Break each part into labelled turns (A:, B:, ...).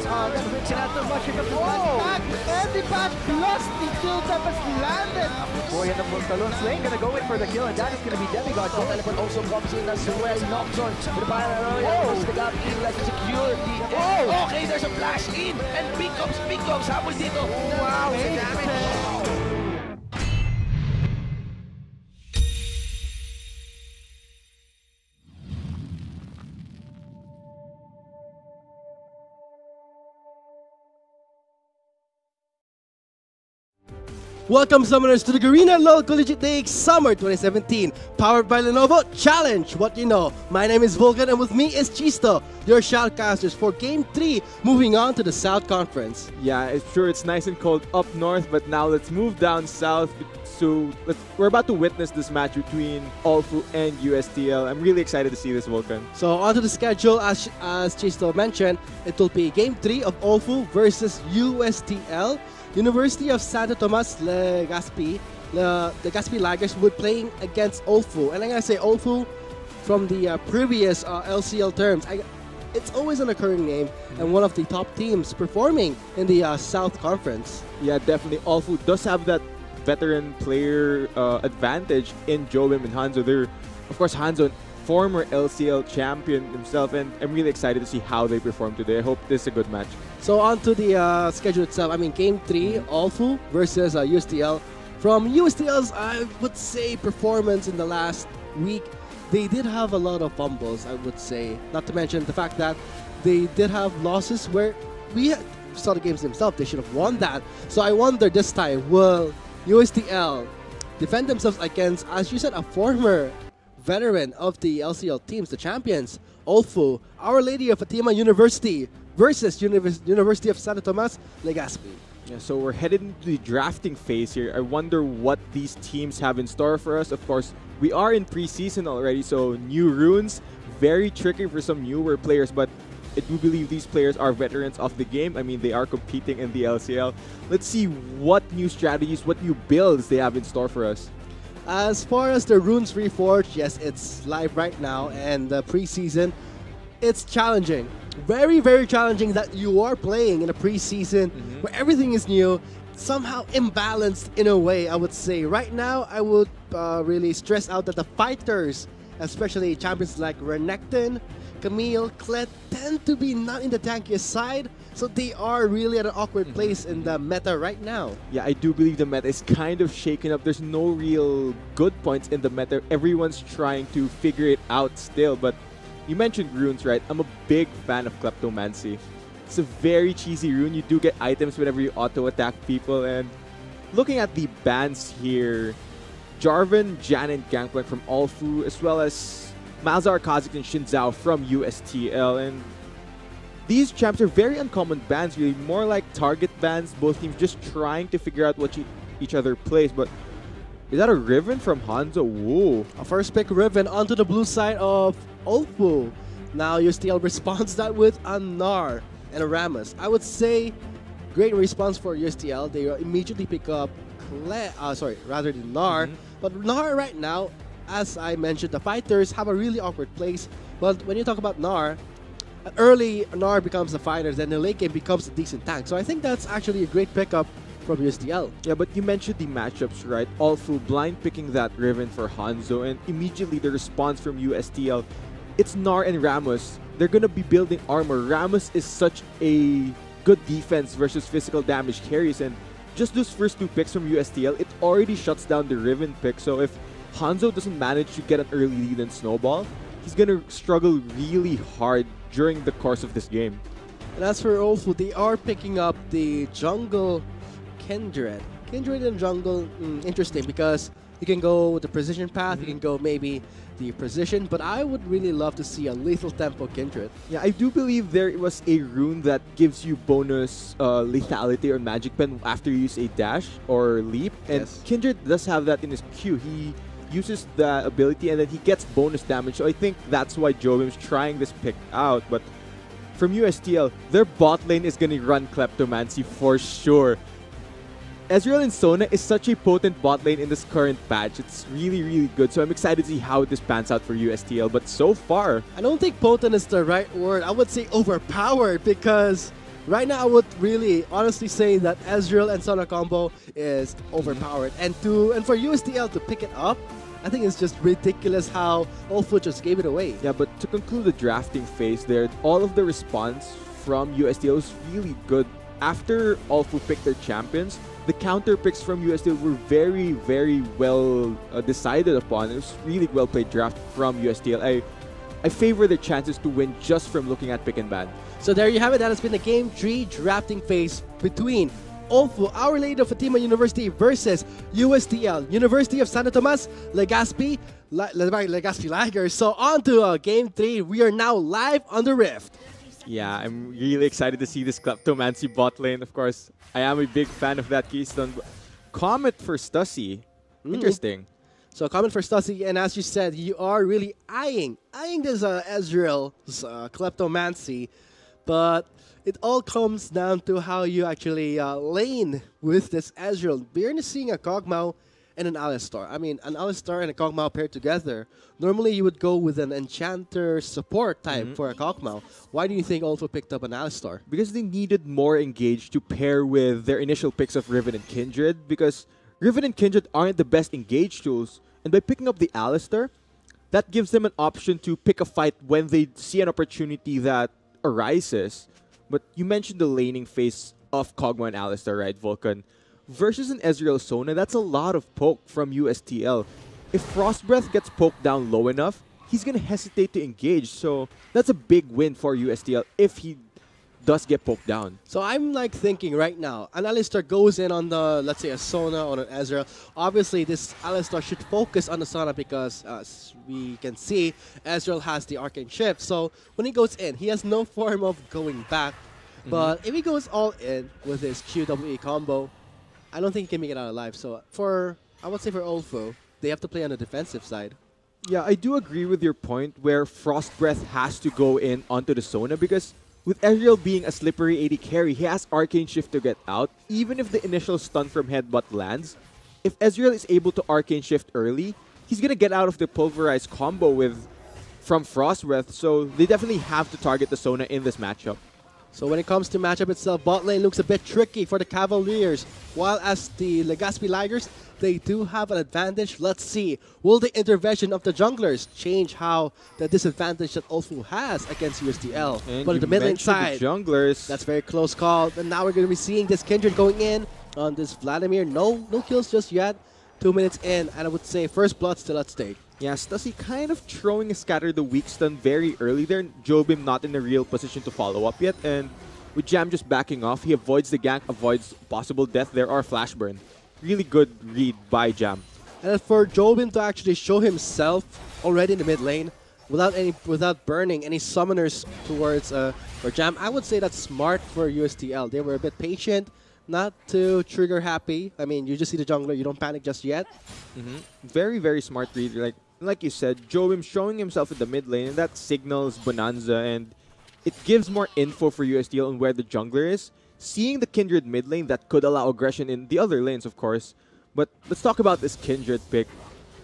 A: Hans.
B: Tinatamad siya ng
A: Back! And the back plus the kill that was landed!
B: Boy, and the Montalon Swain gonna go in for the kill, and that is gonna be Demigod.
C: So teleport also comes in as well. Knocks on. Prepare the gap in like security. Okay, there's a flash in. And big comes. Habol dito. Wow, sa damage.
D: Welcome, summoners, to the Garena LOL Collegiate League Summer 2017, powered by Lenovo Challenge What You Know. My name is Vulcan, and with me is Chisto, your shoutcasters for Game 3, moving on to the South Conference.
E: Yeah, it's sure it's nice and cold up north, but now let's move down south. So we're about to witness this match between OLFU and USTL. I'm really excited to see this, Vulcan.
D: So onto the schedule, as Chisto mentioned, it will be Game 3 of OLFU versus USTL. University of Santo Tomas Legazpi, the Legazpi Lagers would playing against OLFU. And I'm going to say OLFU from the previous LCL terms. It's always an occurring name and one of the top teams performing in the South Conference.
E: Yeah, definitely. OLFU does have that veteran player advantage in Jobim and Hanzo. They're, of course, Hanzo, former LCL champion himself, and I'm really excited to see how they perform today. I hope this is a good match.
D: So on to the schedule itself. I mean, Game 3, OLFU versus USTL. From USTL's, I would say, performance in the last week, they did have a lot of fumbles, I would say. Not to mention the fact that they did have losses where we saw the games themselves. They should have won that. So I wonder this time, will USTL defend themselves against, as you said, a former veteran of the LCL teams, the champions, OLFU, Our Lady of Fatima University versus University of Santo Tomas Legazpi.
E: Yeah, so we're headed into the drafting phase here. I wonder what these teams have in store for us. Of course, we are in preseason already, so new runes, very tricky for some newer players, but I do believe these players are veterans of the game. I mean, they are competing in the LCL. Let's see what new strategies, what new builds they have in store for us.
D: As far as the Runes Reforged, yes, it's live right now, and the preseason, it's challenging. Very, very challenging that you are playing in a preseason where everything is new, somehow imbalanced in a way, I would say. Right now, I would really stress out that the fighters, especially champions like Renekton, Camille, Kled, tend to be not in the tankiest side, so they are really at an awkward place in the meta right now.
E: Yeah, I do believe the meta is kind of shaken up. There's no real good points in the meta. Everyone's trying to figure it out still, but you mentioned runes, right? I'm a big fan of Kleptomancy. It's a very cheesy rune. You do get items whenever you auto-attack people, and looking at the bans here, Jarvan, Jan, and Gangplank from OLFU, as well as Malzahar, Kha'Zix, and Shinzao from USTL, and these champs are very uncommon bans, really, more like target bans, both teams just trying to figure out what each other plays. But is that a Riven from Hanzo? Whoa.
D: A first pick Riven onto the blue side of OLFU. Now USTL responds that with a Gnar and a Rammus. I would say great response for USTL. They immediately pick up Gnar. But Gnar right now, as I mentioned, the fighters have a really awkward place. But when you talk about Gnar, early Gnar becomes a fighter, then the late game becomes a decent tank. So I think that's actually a great pickup from USTL.
E: Yeah, but you mentioned the matchups, right? OLFU blind picking that Riven for Hanzo, and immediately the response from USTL, it's Gnar and Rammus. They're gonna be building armor. Rammus is such a good defense versus physical damage carries, and just those first two picks from USTL, it already shuts down the Riven pick. So if Hanzo doesn't manage to get an early lead and snowball, he's gonna struggle really hard during the course of this game.
D: And as for OLFU, they are picking up the jungle Kindred. Kindred in jungle, interesting, because you can go with the precision path, you can go maybe the precision, but I would really love to see a lethal tempo Kindred.
E: Yeah, I do believe there was a rune that gives you bonus lethality or magic pen after you use a dash or leap, and
D: Yes.
E: Kindred does have that in his Q. He uses the ability and then he gets bonus damage, so I think that's why Jobim's trying this pick out. But from USTL, their bot lane is gonna run Kleptomancy for sure. Ezreal and Sona is such a potent bot lane in this current patch. It's really, really good. So I'm excited to see how this pans out for USTL. But so far,
D: I don't think potent is the right word. I would say overpowered, because Right now, I would really honestly say that Ezreal and Sona combo is overpowered. And for USTL to pick it up, I think it's just ridiculous how OLFU just gave it away.
E: Yeah, but to conclude the drafting phase there, all of the response from USTL was really good. After OLFU picked their champions, the counter picks from USTL were very, very well decided upon. It was really well played draft from USTL. I favor their chances to win just from looking at pick and ban.
D: So there you have it. That has been the Game 3 drafting phase between OLFU, Our Lady of Fatima University versus USTL, University of Santo Tomas, Legazpi Ligers. So on to Game 3. We are now live on the Rift.
E: Yeah, I'm really excited to see this Kleptomancy bot lane. Of course, I am a big fan of that Keystone. Comet for Stussy. Interesting.
D: So comment for Stussy, and as you said, you are really eyeing this Ezreal's Kleptomancy, but it all comes down to how you actually lane with this Ezreal. We're seeing a Kog'Maw and an Alistar. I mean, an Alistar and a Kog'Maw paired together. Normally, you would go with an Enchanter support type for a Kog'Maw. Why do you think OLFU picked up an Alistar?
E: Because they needed more engage to pair with their initial picks of Riven and Kindred, because Riven and Kindred aren't the best engage tools. And by picking up the Alistar, that gives them an option to pick a fight when they see an opportunity that arises. But you mentioned the laning phase of Kog'Maw and Alistar, right, Vulcan? Versus an Ezreal Sona, that's a lot of poke from USTL. If Frost Breath gets poked down low enough, he's going to hesitate to engage. So that's a big win for USTL if he does get poked down.
D: So I'm like thinking right now, an Alistar goes in on the, let's say, a Sona or an Ezreal. Obviously, this Alistar should focus on the Sona because, as we can see, Ezreal has the Arcane Shift. So when he goes in, he has no form of going back. But if he goes all in with his QWE combo, I don't think he can make it out alive. So I would say for OLFU, they have to play on the defensive side.
E: Yeah, I do agree with your point where Frost Breath has to go in onto the Sona because with Ezreal being a slippery AD carry, he has Arcane Shift to get out. Even if the initial stun from Headbutt lands, if Ezreal is able to Arcane Shift early, he's going to get out of the Pulverized combo from Frost Breath. So they definitely have to target the Sona in this matchup.
D: So when it comes to matchup itself, bot lane looks a bit tricky for the Cavaliers. While as the Legazpi Ligers, they do have an advantage. Let's see, will the intervention of the junglers change how the disadvantage that OLFU has against USTL?
E: And
D: but on the mid lane side,
E: the junglers,
D: that's very close call. And now we're going to be seeing this Kindred going in on this Vladimir. No kills just yet. 2 minutes in, and I would say first blood still at stake.
E: yeah, Stussy kind of throwing a Scatter the Weak Stun very early there. Jobim not in a real position to follow up yet, and with Jam just backing off, he avoids the gank, avoids possible death there or Flash Burn. Really good read by Jam.
D: And for Jobim to actually show himself already in the mid lane without burning any summoners towards for Jam, I would say that's smart for USTL. They were a bit patient, not too trigger happy. I mean, you just see the jungler, you don't panic just yet.
E: Very, very smart read. Like you said, Jobim showing himself in the mid lane, and that signals Bonanza, and it gives more info for USTL on where the jungler is. Seeing the Kindred mid lane, that could allow aggression in the other lanes, of course. But let's talk about this Kindred pick.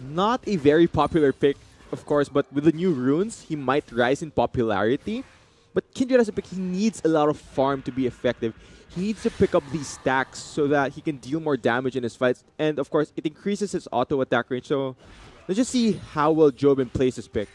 E: Not a very popular pick, of course, but with the new runes, he might rise in popularity. But Kindred as a pick, he needs a lot of farm to be effective. He needs to pick up these stacks so that he can deal more damage in his fights. And of course, it increases his auto attack range. So let's just see how well Jobim plays his pick.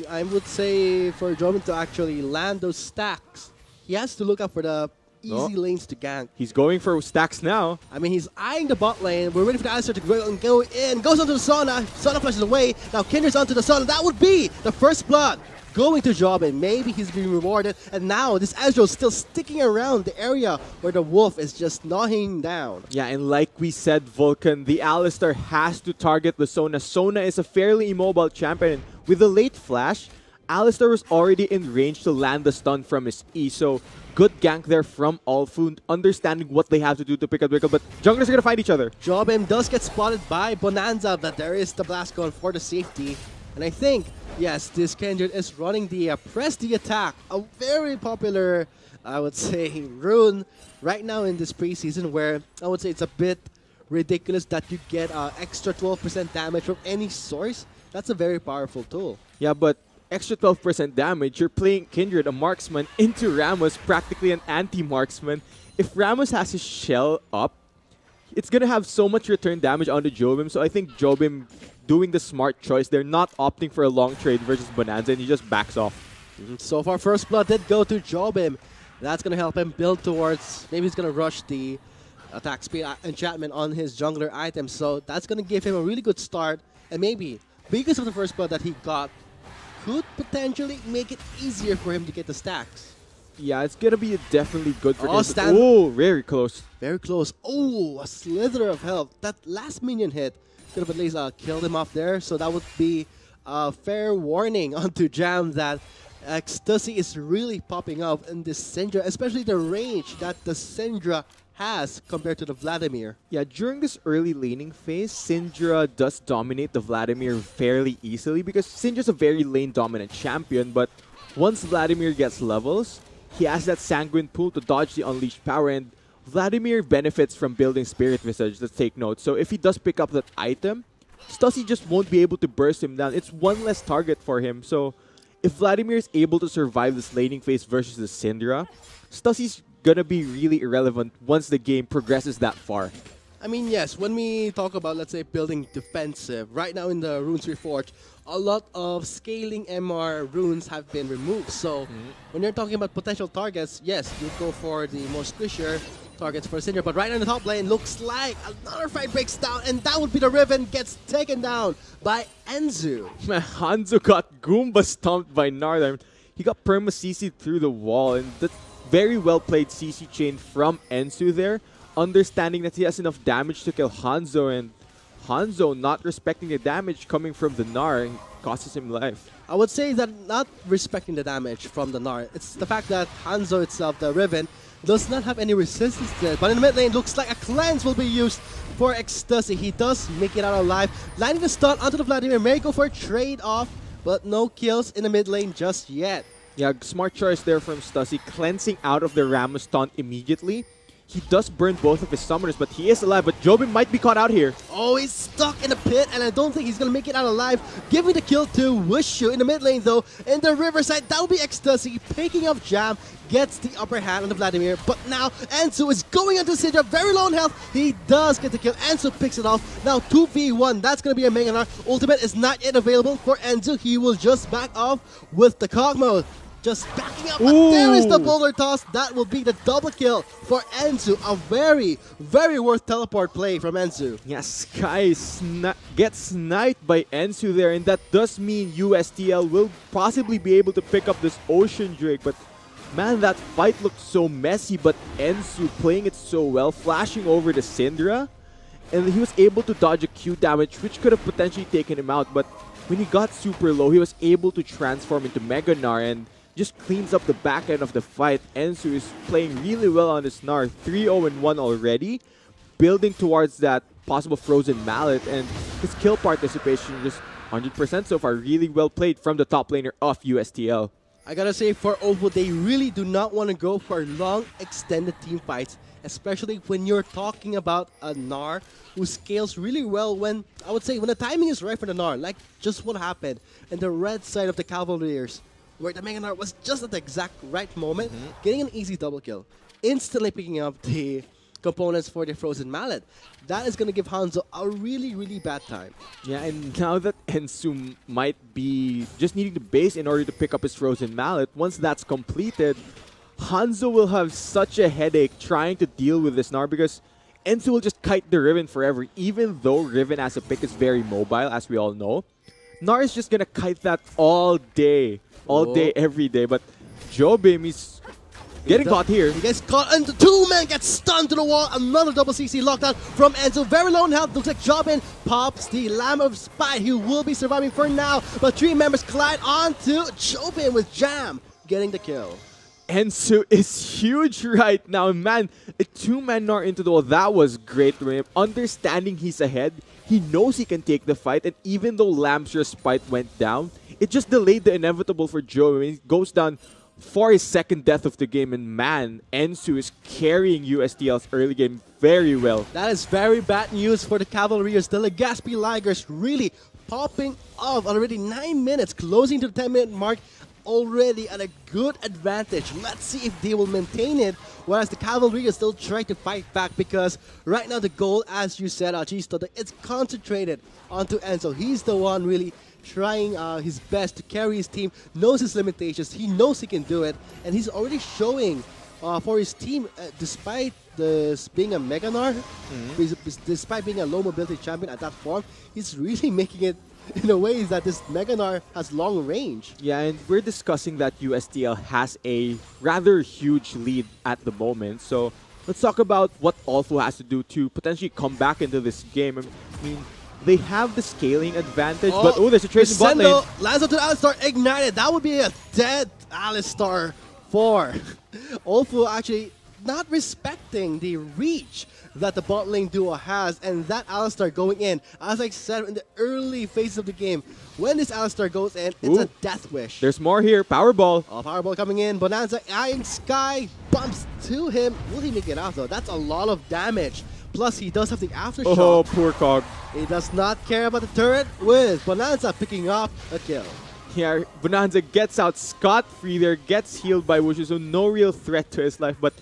D: I would say for Jobim to actually land those stacks, he has to look out for the easy lanes to gank.
E: He's going for stacks now.
D: I mean, he's eyeing the bot lane. We're waiting for the Alistar to go in. Goes onto the Sona. Sona flashes away. Now Kindred's onto the Sona. That would be the first blood going to Jobim. Maybe he's being rewarded. And now this Ezreal is still sticking around the area where the wolf is just gnawing him down.
E: Yeah, and like we said, Vulcan, the Alistar has to target the Sona. Sona is a fairly immobile champion. With the late flash, Alistar was already in range to land the stun from his E. So good gank there from OLFU, understanding what they have to do to pick up Wickle, but junglers are going to find each other.
D: Jobim does get spotted by Bonanza, but there is the blast going for the safety. And I think, yes, this Kindred is running the Press the Attack, a very popular, I would say, rune right now in this preseason, where I would say it's a bit ridiculous that you get extra 12% damage from any source. That's a very powerful tool.
E: Yeah, but extra 12% damage. You're playing Kindred, a marksman, into Ramos, practically an anti-marksman. If Ramos has his shell up, it's going to have so much return damage onto Jobim. So I think Jobim doing the smart choice. They're not opting for a long trade versus Bonanza, and he just backs off.
D: So far, first blood did go to Jobim. That's going to help him build towards, maybe he's going to rush the attack speed enchantment on his jungler item. So that's going to give him a really good start. And maybe, because of the first blood that he got, could potentially make it easier for him to get the stacks.
E: Yeah, it's going to be definitely good for him.
D: Oh,
E: very close.
D: Very close. Oh, a slither of health. That last minion hit could have at least killed him off there. So that would be a fair warning onto Jam that Ecstasy is really popping up in this Syndra, especially the range that the Syndra has compared to the Vladimir.
E: Yeah, during this early laning phase, Syndra does dominate the Vladimir fairly easily because Syndra's a very lane-dominant champion, but once Vladimir gets levels, he has that Sanguine Pool to dodge the Unleashed Power, and Vladimir benefits from building Spirit Visage, let's take note. So if he does pick up that item, Stussy just won't be able to burst him down. It's one less target for him, so if Vladimir is able to survive this laning phase versus the Syndra, Stussy's gonna be really irrelevant once the game progresses that far.
D: I mean, yes, when we talk about, let's say, building defensive, right now in the Runes Reforged, a lot of scaling MR runes have been removed. So when you're talking about potential targets, yes, you go for the more squishier targets for Syndra. But right now in the top lane, looks like another fight breaks down, and that would be the Riven gets taken down by Enzu.
E: Hanzo got Goomba stomped by Nardar. He got perma CC through the wall, and that's very well played CC chain from Enzu there, understanding that he has enough damage to kill Hanzo, and Hanzo not respecting the damage coming from the Gnar costs him life.
D: I would say that not respecting the damage from the Gnar, it's the fact that Hanzo itself, the Riven, does not have any resistance to it. But in the mid lane, looks like a cleanse will be used for Ecstasy. He does make it out alive, landing the stun onto the Vladimir. May go for a trade-off, but no kills in the mid lane just yet.
E: Yeah, smart choice there from Stussy, cleansing out of the Ramos taunt immediately. He does burn both of his summoners, but he is alive. But Jobim might be caught out here.
D: Oh, he's stuck in the pit, and I don't think he's going to make it out alive. Giving the kill to Wishu in the mid lane, though. In the riverside, that will be Ecstasy. Picking up Jam, gets the upper hand on the Vladimir. But now, Enzu is going into Syndra. Very low on health. He does get the kill. Enzu picks it off. Now, 2v1. That's going to be a Mega Gnar. Ultimate is not yet available for Enzu. He will just back off with the Cog Mode. Just backing up, but there is the boulder toss. That will be the double kill for Enzu. A very, very worth teleport play from Enzu.
E: Yeah, Sky gets sniped by Enzu there, and that does mean USTL will possibly be able to pick up this Ocean Drake. But man, that fight looked so messy, but Enzu playing it so well, flashing over the Syndra, and he was able to dodge a Q damage, which could have potentially taken him out. But when he got super low, he was able to transform into Mega Gnar and just cleans up the back end of the fight. Enzu is playing really well on his Gnar, 3-0-1 already, building towards that possible Frozen Mallet, and his kill participation just 100% so far. Really well played from the top laner of USTL.
D: I gotta say, for OLFU, they really do not want to go for long, extended team fights, especially when you're talking about a Gnar who scales really well when, I would say, when the timing is right for the Gnar, like just what happened in the red side of the Cavaliers, where the Mega Gnar was just at the exact right moment, getting an easy double kill, instantly picking up the components for the Frozen Mallet. That is going to give Hanzo a really, really bad time.
E: Yeah, and now that Enzu might be just needing the base in order to pick up his Frozen Mallet, once that's completed, Hanzo will have such a headache trying to deal with this Gnar because Enzu will just kite the Riven forever, even though Riven as a pick is very mobile, as we all know. Gnar is just going to kite that all day. All day, every day. But Jobim is getting caught here.
D: He gets caught into two men, gets stunned to the wall. Another double CC lockdown from Enzo. Very low in health. Looks like Jobim pops the Lamb of Spite. He will be surviving for now. But three members collide onto Jobim with Jam getting the kill.
E: Enzu is huge right now. Man, a two-man Gnar into the wall. That was great from him. Understanding he's ahead, he knows he can take the fight. And even though Lamb's Spite went down, it just delayed the inevitable for Joe. I mean, he goes down for his second death of the game. And man, Enzu is carrying USTL's early game very well.
D: That is very bad news for the Cavaliers. The Legaspi Ligers really popping off already 9 minutes, closing to the 10-minute mark, already at a good advantage. Let's see if they will maintain it, whereas the Cavalry is still trying to fight back, because right now the goal, as you said, Chisto, it's concentrated onto Enzo. He's the one really trying his best to carry his team, knows his limitations, he knows he can do it, and he's already showing for his team, despite this being a Meganar, despite being a low mobility champion at that form, he's really making it in a way that this Meganar has long range.
E: Yeah, and we're discussing that USTL has a rather huge lead at the moment. So let's talk about what OLFU has to do to potentially come back into this game. I mean, they have the scaling advantage, but there's a trace in bot lane.
D: Lands onto Alistar, ignited. That would be a dead Alistar for OLFU, actually not respecting the reach that the bot lane duo has, and that Alistar going in, as I said in the early phases of the game, when this Alistar goes in, it's a death wish.
E: There's more here, Powerball.
D: Powerball coming in, Bonanza eyeing Sky, bumps to him. Will he make it out though? That's a lot of damage. Plus he does have the aftershock.
E: Oh, poor Cog.
D: He does not care about the turret, with Bonanza picking up a kill.
E: Yeah, Bonanza gets out scot-free there, gets healed by Wushu, so no real threat to his life, but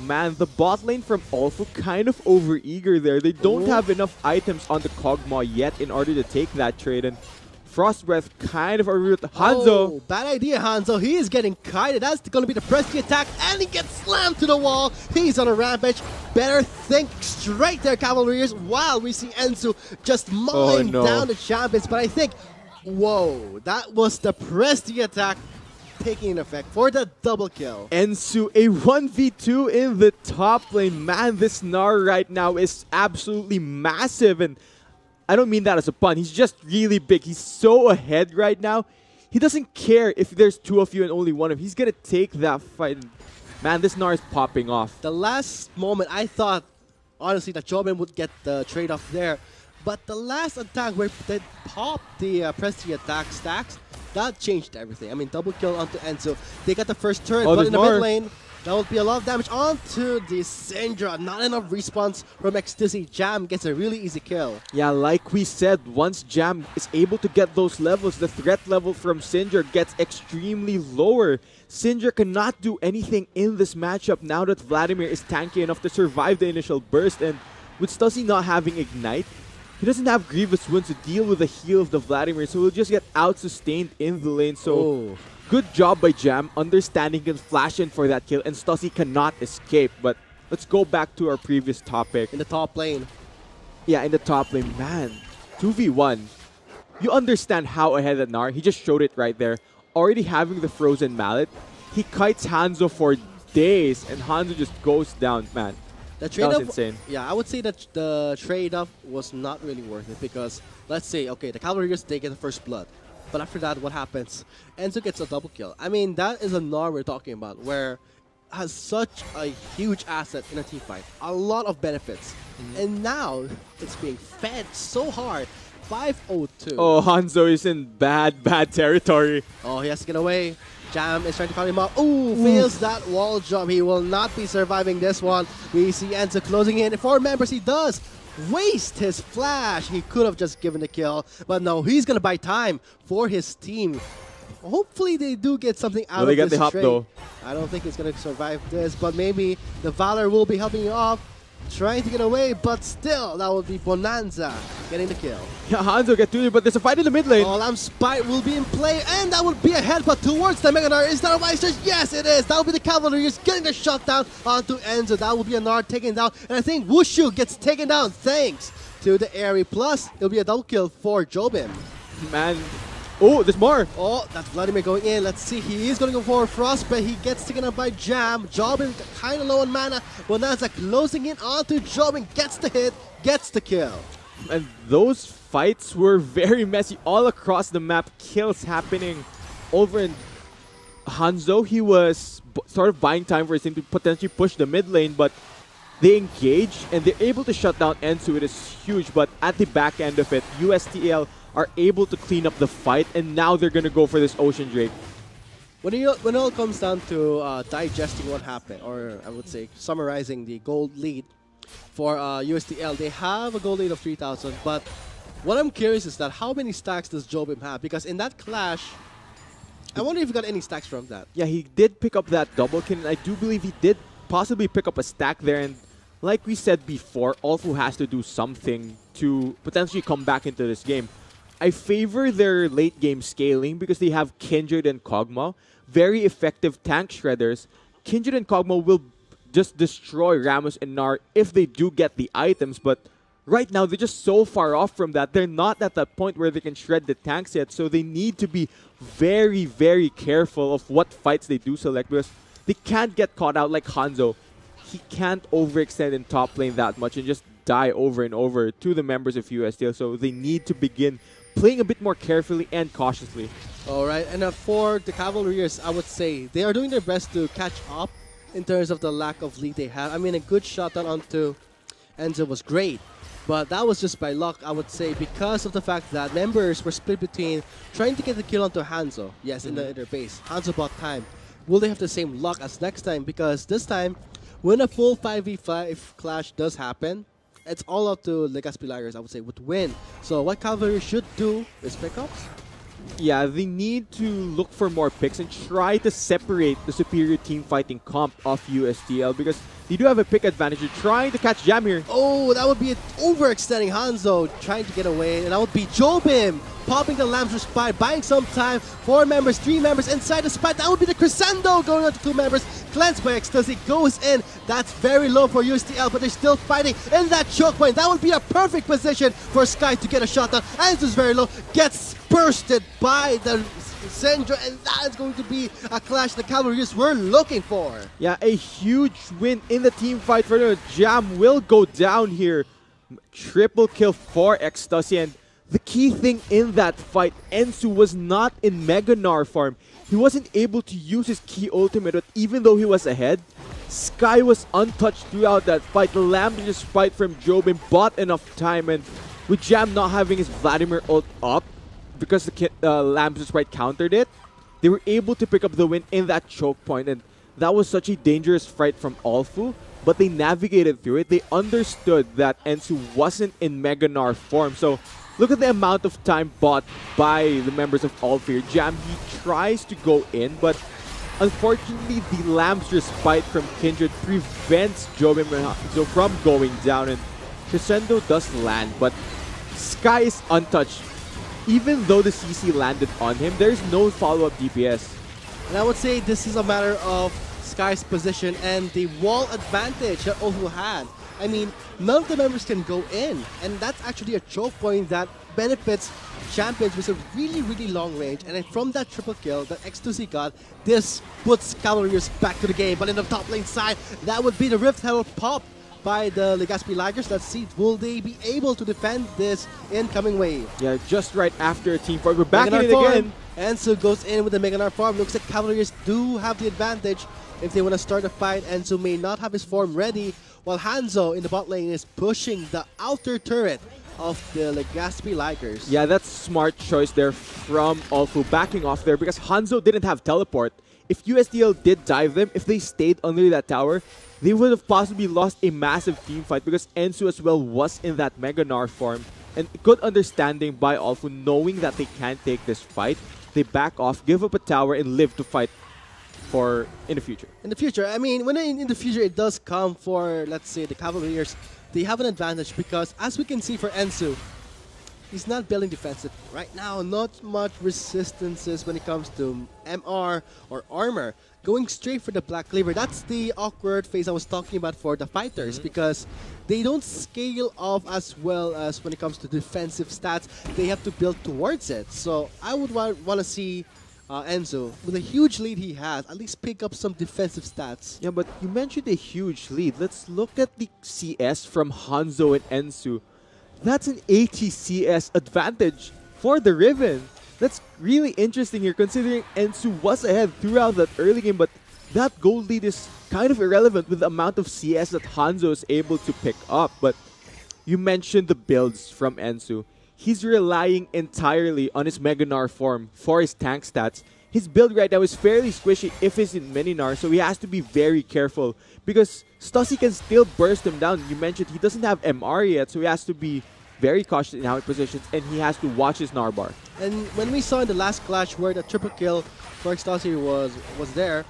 E: man, the bot lane from OLFU kind of overeager there. They don't have enough items on the Kog'Maw yet in order to take that trade, and Frost Breath kind of overruled Hanzo.
D: Oh, bad idea, Hanzo. He is getting kited. That's going to be the Prestige attack, and he gets slammed to the wall. He's on a rampage. Better think straight there, Cavaliers, while we see Enzu just mowing down the champions. But I think, whoa, that was the Prestige attack taking effect for the double kill.
E: Enzu, a 1v2 in the top lane. Man, this Gnar right now is absolutely massive, and I don't mean that as a pun. He's just really big. He's so ahead right now. He doesn't care if there's two of you and only one of you. He's going to take that fight. Man, this Gnar is popping off.
D: The last moment, I thought, honestly, that Jobin would get the trade-off there. But the last attack where they popped the Prestige attack stacks, that changed everything. I mean, double kill onto Enzo. They got the first turret, but in the mid lane, that would be a lot of damage onto the Syndra. Not enough response from Ecstasy. Jam gets a really easy kill.
E: Yeah, like we said, once Jam is able to get those levels, the threat level from Syndra gets extremely lower. Syndra cannot do anything in this matchup now that Vladimir is tanky enough to survive the initial burst, and with Stussy not having Ignite, he doesn't have Grievous Wounds to deal with the heal of the Vladimir, so he'll just get out-sustained in the lane. So, good job by Jam, understanding he can flash in for that kill, and Stussy cannot escape. But let's go back to our previous topic.
D: In the top lane.
E: Yeah, in the top lane. Man, 2v1. You understand how ahead of Gnar. He just showed it right there. Already having the Frozen Mallet. He kites Hanzo for days, and Hanzo just goes down, man.
D: The trade-off,
E: that was insane.
D: Yeah, I would say that the trade-off was not really worth it, because let's say, okay, the Cavaliers, they get the first blood. But after that, what happens? Enzo gets a double kill. I mean, that is a Gnar we're talking about, where has such a huge asset in a team fight. A lot of benefits. And now, it's being fed so hard. 502.
E: Oh, Hanzo is in bad territory.
D: Oh, he has to get away. Jam is trying to call him out. Ooh, fails that wall jump. He will not be surviving this one. We see Enzo closing in. 4 members, he does waste his flash. He could have just given the kill, but no, he's going to buy time for his team. Hopefully they do get something out of this trade.
E: They got the hop though.
D: I don't think he's going to survive this, but maybe the Valor will be helping you off. Trying to get away, but still, that would be Bonanza getting the kill.
E: Yeah, Hanzo get to it, but there's a fight in the mid lane.
D: Lamb Spite will be in play, and that would be a headbutt towards the Mega Gnar. Is that a Weiser? Yes, it is. That will be the Cavaliers getting the shutdown onto Enzo. That will be a Gnar taken down, and I think Wushu gets taken down thanks to the Airy. Plus, it'll be a double kill for Jobim.
E: Man. Oh, there's more.
D: Oh, that's Vladimir going in. Let's see. He is going to go for Frost, but he gets taken up by Jam. Jobin kind of low on mana. Bonanza closing in onto Jobin. Gets the hit, gets the kill.
E: And those fights were very messy all across the map. Kills happening over in Hanzo. He was sort of buying time for his team to potentially push the mid lane, but they engage and they're able to shut down Ensu. It is huge, but at the back end of it, USTL are able to clean up the fight, and now they're going to go for this Ocean Drake.
D: When it all comes down to digesting what happened, or I would say summarizing the gold lead for USTL, they have a gold lead of 3,000, but What I'm curious is that how many stacks does Jobim have? Because in that clash, I wonder if he got any stacks from that.
E: Yeah, he did pick up that double kill, and I do believe he did possibly pick up a stack there. And like we said before, OLFU has to do something to potentially come back into this game. I favor their late game scaling because they have Kindred and Kog'Maw, very effective tank shredders. Kindred and Kog'Maw will just destroy Rammus and Gnar if they do get the items, but right now they're just so far off from that. They're not at that point where they can shred the tanks yet, so they need to be very, very careful of what fights they do select because they can't get caught out like Hanzo. He can't overextend in top lane that much and just die over and over to the members of USTL, so they need to begin playing a bit more carefully and cautiously.
D: All right, and for the Cavaliers, I would say they are doing their best to catch up in terms of the lack of lead they have. I mean, a good shot down onto Enzo was great, but that was just by luck, I would say, because of the fact that members were split between trying to get the kill onto Hanzo. Yes, in their base. Hanzo bought time. Will they have the same luck as next time? Because this time, when a full 5v5 clash does happen, it's all up to Legazpi Lagers, I would say, would win. So what Cavaliers should do is pick ups.
E: Yeah, they need to look for more picks and try to separate the superior team fighting comp of USTL because they do have a pick advantage. They're trying to catch Jam here.
D: Oh, that would be an overextending Hanzo trying to get away, and that would be Jobim popping the Lamb's Respite, buying some time. 4 members, 3 members inside the spot. That would be the Crescendo going on to 2 members. Cleansed by Ecstasy goes in. That's very low for USTL, but they're still fighting in that choke point. That would be a perfect position for Sky to get a shot down. Enzo's very low, gets bursted by the Sendra, and that is going to be a clash the Cavaliers were looking for.
E: Yeah, a huge win in the team fight for them. Jam will go down here. Triple kill for Ecstasy, and the key thing in that fight, Ensu was not in Mega Gnar form. He wasn't able to use his key ultimate, but even though he was ahead, Sky was untouched throughout that fight. The Lamb's fight from Jobim bought enough time, and with Jam not having his Vladimir ult up, because the Lamb's Sprite countered it, they were able to pick up the win in that choke point, and that was such a dangerous fight from OLFU, but they navigated through it. They understood that Ensu wasn't in Mega Gnar form, so look at the amount of time bought by the members of OLFU. Jam, he tries to go in, but unfortunately the Lamb's Respite from Kindred prevents Jobim from going down, and Crescendo does land, but Sky is untouched. Even though the CC landed on him, there's no follow-up DPS.
D: And I would say this is a matter of Sky's position and the wall advantage that OLFU had. I mean, none of the members can go in, and that's actually a choke point that benefits champions with a really, really long range. And then from that triple kill that X2C got, this puts Cavaliers back to the game. But in the top lane side, that would be the Rift Herald pop by the Legazpi Lagers. Let's see, will they be able to defend this incoming wave?
E: Yeah, just right after a team fight. We're back in it again.
D: Enzo goes in with the Mega Gnar farm. Looks like Cavaliers do have the advantage if they want to start a fight. Enzo may not have his form ready, while Hanzo in the bot lane is pushing the outer turret of the Legazpi Lagers.
E: Yeah, that's smart choice there from OLFU, backing off there because Hanzo didn't have teleport. If USTL did dive them, if they stayed under that tower, they would have possibly lost a massive team fight because Ensu as well was in that Mega Gnar form. And good understanding by OLFU, knowing that they can't take this fight, they back off, give up a tower, and live to fight for in the future.
D: In the future, I mean, when in the future it does come for, let's say, the Cavaliers, they have an advantage because, as we can see for Ensu, he's not building defensive. Right now, not much resistances when it comes to MR or armor. Going straight for the Black Cleaver, that's the awkward phase I was talking about for the fighters because they don't scale off as well as when it comes to defensive stats. They have to build towards it. So I would want to see Enzo, with a huge lead he has, at least pick up some defensive stats.
E: Yeah, but you mentioned a huge lead. Let's look at the CS from Hanzo and Ensu. That's an 80 CS advantage for the Riven. That's really interesting here, considering Ensu was ahead throughout that early game, but that gold lead is kind of irrelevant with the amount of CS that Hanzo is able to pick up. But you mentioned the builds from Ensu. He's relying entirely on his Mega Gnar form for his tank stats. His build right now is fairly squishy if he's in Mini Gnar, so he has to be very careful because Stussy can still burst him down. You mentioned he doesn't have MR yet, so he has to be very cautious in how he positions, and he has to watch his Narbar.
D: And when we saw in the last clash where the triple kill for Ecstasy was there,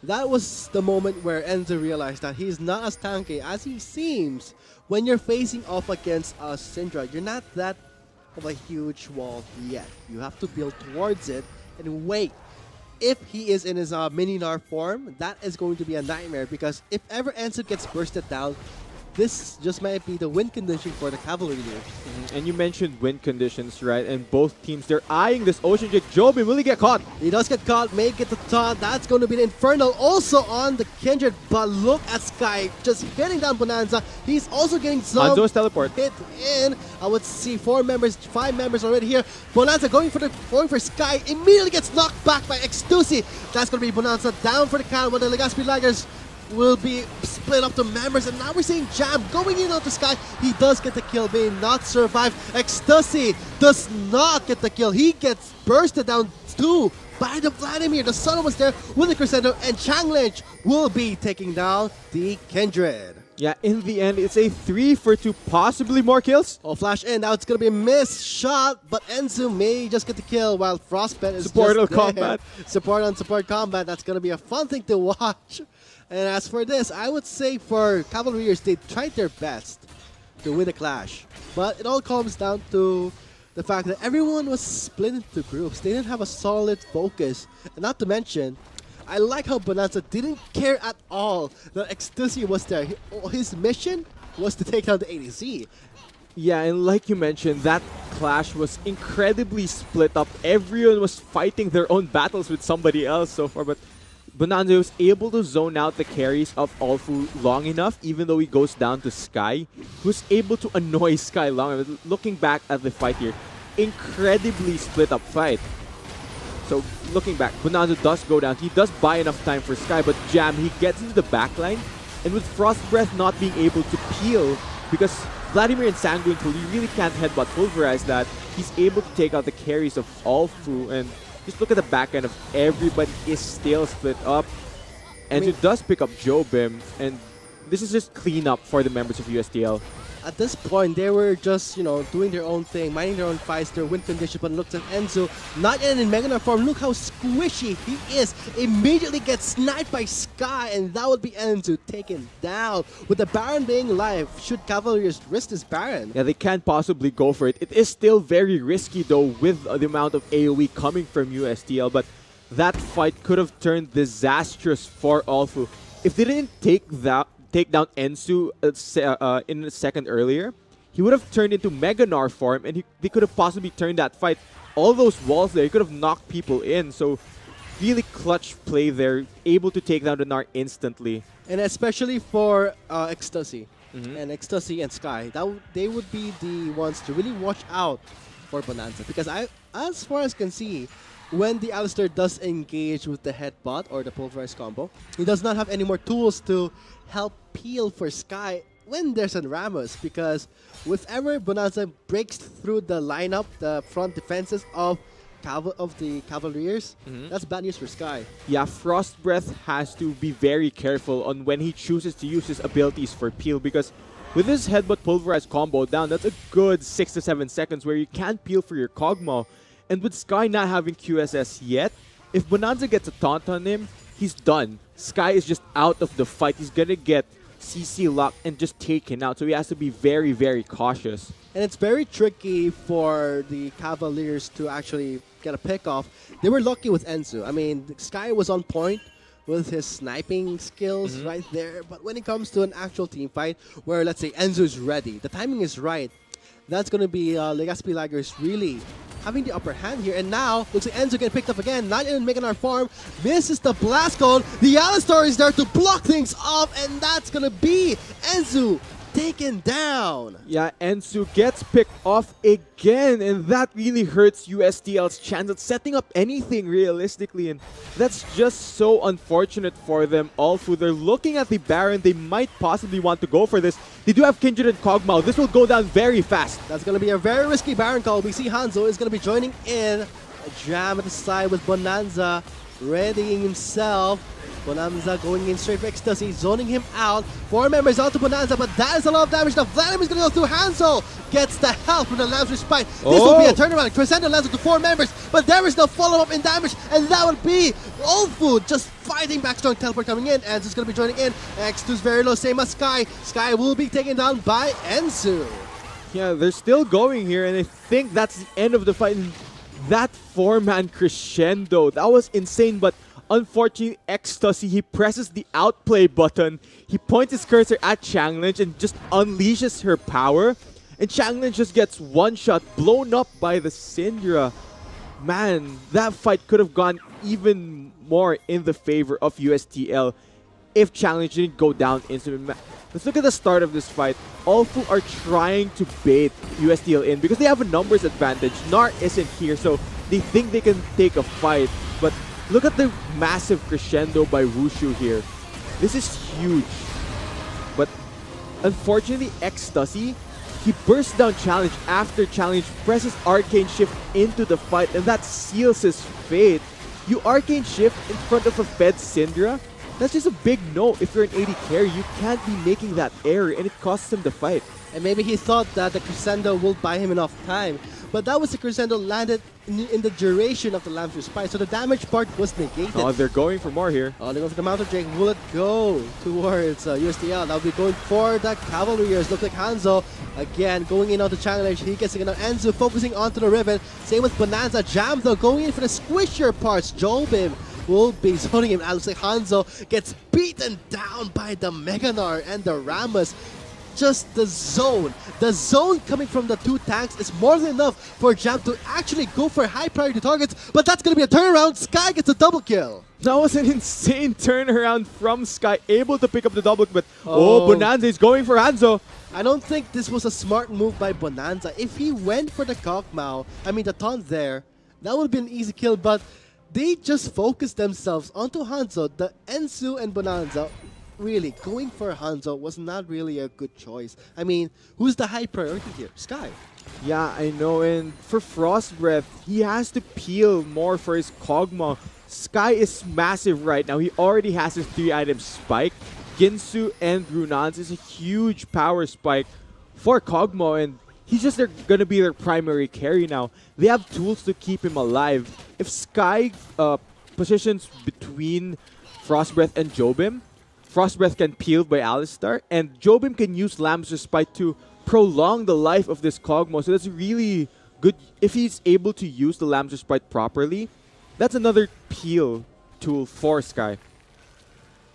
D: that was the moment where Enzo realized that he's not as tanky as he seems when you're facing off against a Syndra. You're not that of a huge wall yet. You have to build towards it and wait. If he is in his mini-Nar form, that is going to be a nightmare because if ever Enzo gets bursted down, this just might be the win condition for the Cavaliers.
E: And you mentioned win conditions, right? And both teams, they're eyeing this Ocean Drake. Jobin, will he get caught?
D: He does get caught, may get the taunt. That's going to be the Infernal also on the Kindred. But look at Sky just hitting down Bonanza. He's also getting some
E: Hanzo's teleport.
D: hit in. I would see 5 members already here. Bonanza going for Sky. Immediately gets knocked back by Xtusi. That's going to be Bonanza down for the count. When the Legazpi Laggers will be split up to members, and now we're seeing Jam going in onto Sky. He does get the kill, may not survive. Ecstasy does not get the kill. He gets bursted down too by the Vladimir. The Sun was there with the Crescendo, and Chang Lynch will be taking down the Kindred.
E: Yeah, in the end, it's a 3 for 2, possibly more kills.
D: Oh, flash in. Now it's going to be a missed shot, but Enzu may just get the kill while Frostbite is
E: Support
D: just there.
E: combat.
D: Support on support combat. That's going to be a fun thing to watch. And as for this, I would say for Cavaliers, they tried their best to win the clash. But it all comes down to the fact that everyone was split into groups. They didn't have a solid focus. And not to mention, I like how Bonanza didn't care at all that Ecstasy was there. His mission was to take down the ADC.
E: Yeah, and like you mentioned, that clash was incredibly split up. Everyone was fighting their own battles with somebody else so far, but Bonanza was able to zone out the carries of OLFU long enough, even though he goes down to Sky. He was able to annoy Sky long enough. Looking back at the fight here, incredibly split up fight. So looking back, Bonanza does go down. He does buy enough time for Sky, but Jam, he gets into the backline, and with Frost Breath not being able to peel, because Vladimir and Sanguine Pool, you really can't headbutt Pulverize that, he's able to take out the carries of OLFU, and just look at the back end of everybody is still split up. And it does pick up Jobim, and this is just cleanup for the members of USTL.
D: At this point, they were just, doing their own thing, minding their own fights, their win condition, but look at Enzo, not yet in Mega Knight form. Look how squishy he is. Immediately gets sniped by Sky, and that would be Enzo taken down. With the Baron being live, should Cavaliers risk this Baron?
E: Yeah, they can't possibly go for it. It is still very risky, though, with the amount of AoE coming from USTL, but that fight could have turned disastrous for OLFU. If they didn't take down Ensu in a second earlier, he would have turned into Mega Gnar form, and they could have possibly turned that fight. All those walls there, he could have knocked people in. So really clutch play there, able to take down the Gnar instantly.
D: And especially for Ecstasy and Ecstasy and Sky, they would be the ones to really watch out for Bonanza, because as far as I can see, when the Alistair does engage with the headbutt or the pulverized combo, he does not have any more tools to help peel for Sky when there's a Ramos, because if ever Bonanza breaks through the lineup, the front defenses of the Cavaliers, that's bad news for Sky.
E: Yeah, Frost Breath has to be very careful on when he chooses to use his abilities for peel, because with his headbutt pulverized combo down, that's a good 6 to 7 seconds where you can't peel for your Kog'Maw. And with Sky not having QSS yet, if Bonanza gets a taunt on him, he's done. Sky is just out of the fight. He's gonna get CC locked and just taken out, so he has to be very, very cautious.
D: And it's very tricky for the Cavaliers to actually get a pick off. They were lucky with Enzu. I mean, Sky was on point with his sniping skills right there, but when it comes to an actual team fight where, let's say, Enzu is ready, the timing is right, that's going to be Legazpi Laggers really having the upper hand here. And now, looks like Enzo getting picked up again, not in Mega Gnar form, misses the blast cone. The Alistar is there to block things off, and that's going to be Enzo taken down.
E: Yeah, Ensu gets picked off again, and that really hurts USTL's chance at setting up anything realistically, and that's just so unfortunate for them. OLFU, they're looking at the Baron. They might possibly want to go for this. They do have Kindred and Kog'Maw. This will go down very fast.
D: That's going to be a very risky Baron call. We see Hanzo is going to be joining in. A jam at the side with Bonanza, readying himself. Bonanza going in straight for Ecstasy, zoning him out. 4 members onto Bonanza, but that is a lot of damage. Now Vladimir's gonna go through. Hansel gets the help from the Lamb's Respite. This will be a turnaround. Crescendo lands to 4 members, but there is no follow-up in damage, and that would be OLFU just fighting back. Strong teleport coming in. Enzu's gonna be joining in. X2's very low, same as Sky. Sky will be taken down by Enzu.
E: Yeah, they're still going here, and I think that's the end of the fight. That 4-man crescendo, that was insane, but unfortunately, Ecstasy, he presses the outplay button. He points his cursor at Changlin and just unleashes her power. And Changlin just gets one shot, blown up by the Syndra. Man, that fight could have gone even more in the favor of USTL if Changlin didn't go down instantly. Let's look at the start of this fight. OLFU are trying to bait USTL in because they have a numbers advantage. Nar isn't here, so they think they can take a fight. But look at the massive crescendo by Wushu here. This is huge. But unfortunately, Ecstasy, he bursts down Challenge after Challenge presses Arcane Shift into the fight, and that seals his fate. You Arcane Shift in front of a fed Syndra? That's just a big no. If you're an AD carry, you can't be making that error, and it costs him the fight.
D: And maybe he thought that the crescendo will buy him enough time, but that was the crescendo landed in the duration of the Lamb's Respite, so the damage part was negated.
E: Oh, they're going for more here.
D: Oh, they go for the Mountain Drake. Will it go towards USTL? That'll be going for the Cavaliers. Looks like Hanzo again going in onto challenge. He gets it on Enzu, focusing onto the Riven. Same with Bonanza. Jam though going in for the squishier parts. Jobim will be zoning him out. Looks like Hanzo gets beaten down by the Meganar and the Rammus. Just the zone. The zone coming from the 2 tanks is more than enough for Jam to actually go for high priority targets, but that's going to be a turnaround. Sky gets a double kill.
E: That was an insane turnaround from Sky, able to pick up the double, but Bonanza is going for Hanzo.
D: I don't think this was a smart move by Bonanza. If he went for the Kog'Maw, I mean the taunt there, that would have been an easy kill, but they just focused themselves onto Hanzo. The Enzu and Bonanza, really, going for Hanzo was not really a good choice. I mean, who's the high priority here? Sky.
E: Yeah, I know, and for Frost Breath, he has to peel more for his Kog'Maw. Sky is massive right now. He already has his 3-item spike. Ginsu and Runans is a huge power spike for Kog'Maw, and he's just gonna be their primary carry now. They have tools to keep him alive. If Sky positions between Frost Breath and Jobim, Frost Breath can peel by Alistar, and Jobim can use Lamb's Respite to prolong the life of this Kog'Maw. So that's really good. If he's able to use the Lamb's Respite properly, that's another peel tool for Sky.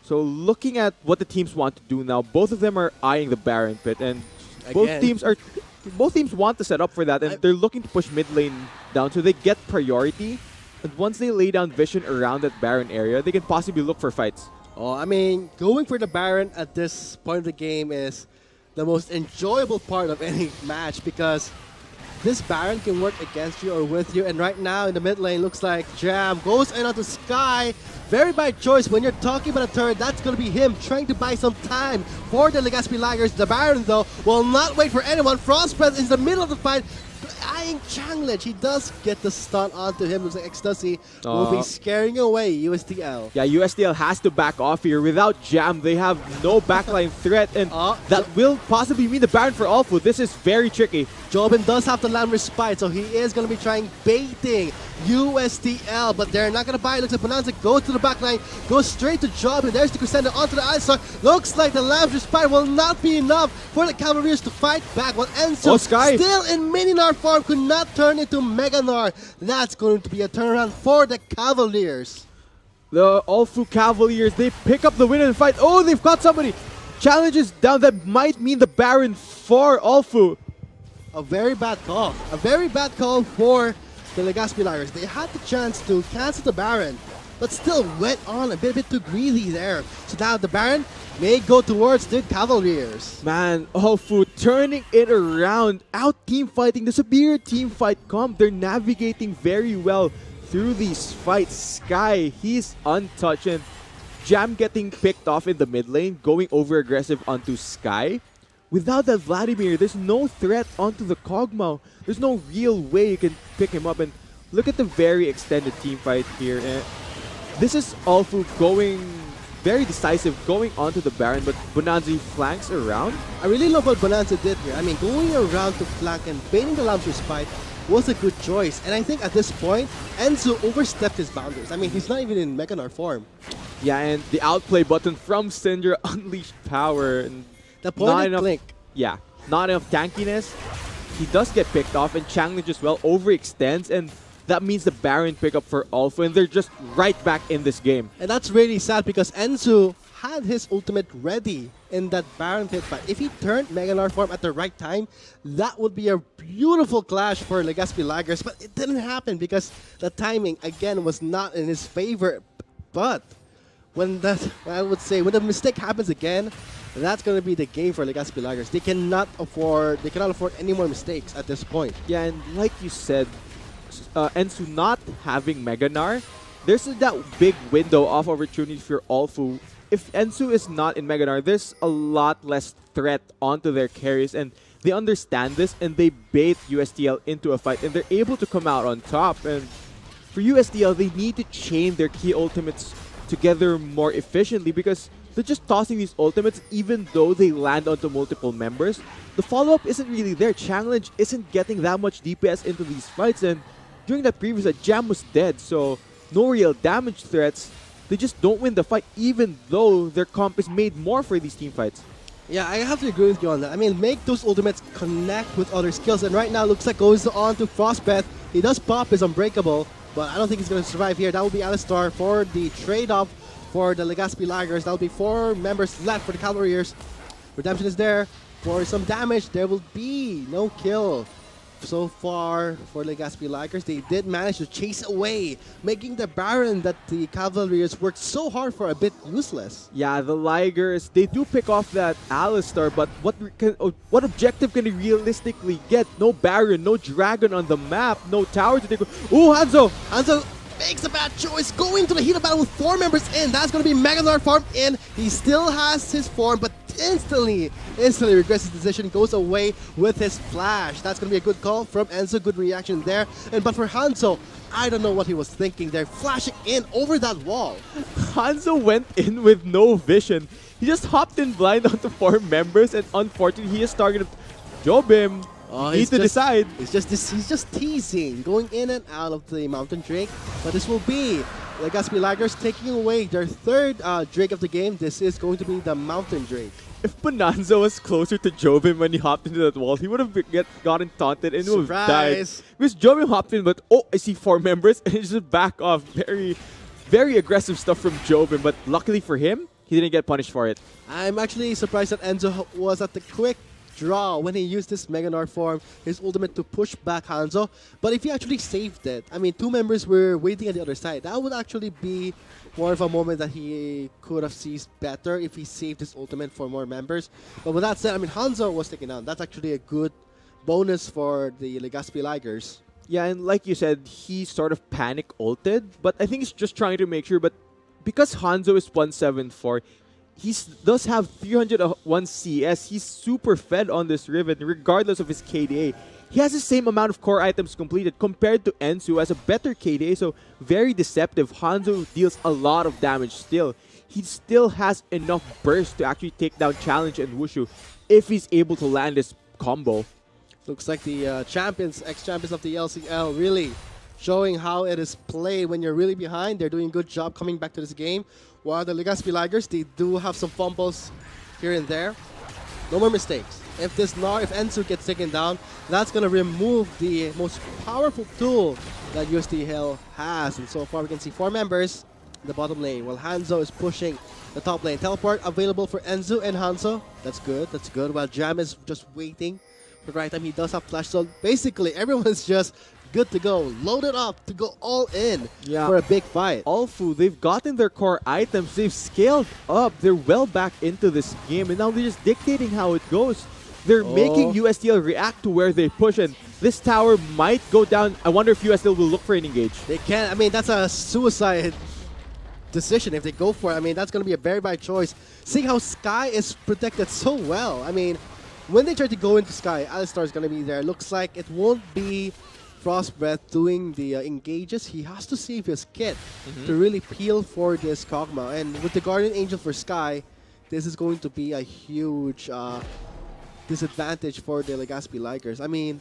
E: So looking at what the teams want to do now, both of them are eyeing the Baron Pit, and both teams want to set up for that, and they're looking to push mid lane down so they get priority. And once they lay down vision around that Baron area, they can possibly look for fights.
D: Oh, I mean, going for the Baron at this point of the game is the most enjoyable part of any match because this Baron can work against you or with you. And right now in the mid lane, looks like Jam goes in onto Sky. Very bad choice. When you're talking about a turret, that's going to be him trying to buy some time for the Legaspi Lagers. The Baron, though, will not wait for anyone. Frost Breath is in the middle of the fight, eyeing Changlich. He does get the stun onto him. Looks like Ecstasy will be scaring away USTL.
E: Yeah, USTL has to back off here. Without Jam, they have no backline threat, and that will possibly mean the Baron for OLFU. This is very tricky.
D: Jobin does have the Land Respite, so he is going to be trying baiting USTL, but they're not going to buy it. Looks like Bonanza goes to the backline, goes straight to Jobin. There's the Crescendo onto the Alistar. Looks like the Land Respite will not be enough for the Cavaliers to fight back. While Enzo, still in Mini-Nar form, could not turn into Mega-Nar. That's going to be a turnaround for the Cavaliers.
E: The OLFU Cavaliers, they pick up the win in the fight. Oh, they've got somebody. Challenges down. That might mean the Baron for OLFU.
D: A very bad call. A very bad call for the Legaspi Lagers. They had the chance to cancel the Baron, but still went on a bit too greedy there. So now the Baron may go towards the Cavaliers.
E: Man, OLFU turning it around. Out team fighting, the superior team fight comp. They're navigating very well through these fights. Sky, he's untouched, and Jam getting picked off in the mid lane, going over aggressive onto Sky. Without that Vladimir, there's no threat onto the Kog'Maw. There's no real way you can pick him up. And look at the very extended team fight here. And this is OLFU going very decisive going onto the Baron, but Bonanza flanks around.
D: I really love what Bonanza did here. I mean, going around to flank and baiting the Lampshre's fight was a good choice. And I think at this point, Enzo overstepped his boundaries. I mean, he's not even in Meganar form.
E: Yeah, and the outplay button from Syndra unleashed power. And
D: The point and click.
E: Yeah, not enough tankiness. He does get picked off, and Challenge as well overextends, and that means the Baron pickup for OLFU, and they're just right back in this game.
D: And that's really sad because Enzo had his ultimate ready in that Baron pit fight. If he turned Meganar form at the right time, that would be a beautiful clash for Legazpi Lagers, but it didn't happen because the timing, again, was not in his favor. But when that, I would say, when the mistake happens again, that's going to be the game for Legazpi Lagers. They cannot afford any more mistakes at this point.
E: Yeah, and like you said, Ensu not having Meganar, there's that big window of opportunity for OLFU. If Ensu is not in Meganar, there's a lot less threat onto their carries, and they understand this, and they bait USTL into a fight, and they're able to come out on top. And for USTL, they need to chain their key ultimates together more efficiently because they're just tossing these ultimates even though they land onto multiple members. The follow-up isn't really there. Challenge isn't getting that much DPS into these fights, and during that previous Jam was dead, so no real damage threats. They just don't win the fight even though their comp is made more for these team fights.
D: Yeah, I have to agree with you on that. I mean, make those ultimates connect with other skills, and right now looks like goes on to Frostbeth. He does pop his Unbreakable, but I don't think he's going to survive here. That will be Alistar for the trade-off for the Legazpi Lagers. That will be 4 members left for the Cavaliers. Redemption is there for some damage. There will be no kill so far for Legazpi Lagers. They did manage to chase away, making the Baron that the Cavaliers worked so hard for a bit useless.
E: Yeah, the Ligers, they do pick off that Alistar, but what objective can they realistically get? No Baron, no Dragon on the map, no tower to take. Ooh, Hanzo!
D: Hanzo makes a bad choice, going to the heat of battle with 4 members in. That's going to be Meganar farm in. He still has his form, but instantly regrets his decision, goes away with his flash. That's going to be a good call from Enzo, good reaction there. But for Hanzo, I don't know what he was thinking there, flashing in over that wall.
E: Hanzo went in with no vision. He just hopped in blind onto 4 members, and unfortunately, he is targeted. Jobim, need to decide.
D: He's just teasing, going in and out of the Mountain Drake. But this will be Legazpi Lagers taking away their 3rd Drake of the game. This is going to be the Mountain Drake.
E: If Bonanza was closer to Jobim when he hopped into that wall, he would have gotten taunted and would have died. Because Jobim hopped in, but oh, I see 4 members, and he just back off. Very, very aggressive stuff from Jobim, but luckily for him, he didn't get punished for it.
D: I'm actually surprised that Enzo was at the quick draw when he used this Meganar form, his ultimate to push back Hanzo. But if he actually saved it, I mean, 2 members were waiting at the other side. That would actually be more of a moment that he could have seized better if he saved his ultimate for more members. But with that said, I mean, Hanzo was taken down. That's actually a good bonus for the Legazpi Lagers.
E: Yeah, and like you said, he sort of panic ulted, but I think he's just trying to make sure. But because Hanzo is 174, he does have 301 CS. He's super fed on this Riven, regardless of his KDA. He has the same amount of core items completed compared to Ensu, who has a better KDA, so very deceptive. Hanzo deals a lot of damage still. He still has enough burst to actually take down Challenge and Wushu if he's able to land this combo.
D: Looks like the champions, ex-champions of the LCL, really showing how it is played when you're really behind. They're doing a good job coming back to this game. While the Legazpi Lagers, they do have some fumbles here and there. No more mistakes. If Ensu gets taken down, that's going to remove the most powerful tool that USTL has. And so far, we can see 4 members in the bottom lane, while Hanzo is pushing the top lane. Teleport available for Enzu and Hanzo. That's good. That's good. While Jam is just waiting for the right time. He does have flash. So basically, everyone's just good to go, loaded up to go all in for a big fight.
E: OLFU, they've gotten their core items, they've scaled up, they're well back into this game, and now they're just dictating how it goes. They're making USTL react to where they push, and this tower might go down. I wonder if USTL will look for an engage.
D: They can. I mean, that's a suicide decision if they go for it. I mean, that's going to be a very bad choice. Seeing how Sky is protected so well. I mean, when they try to go into Sky, Alistar is going to be there. Looks like it won't be Frostbreath doing the engages, he has to save his kit to really peel for this Kog'Maw. And with the Guardian Angel for Sky, this is going to be a huge disadvantage for the Legazpi Ligers. I mean,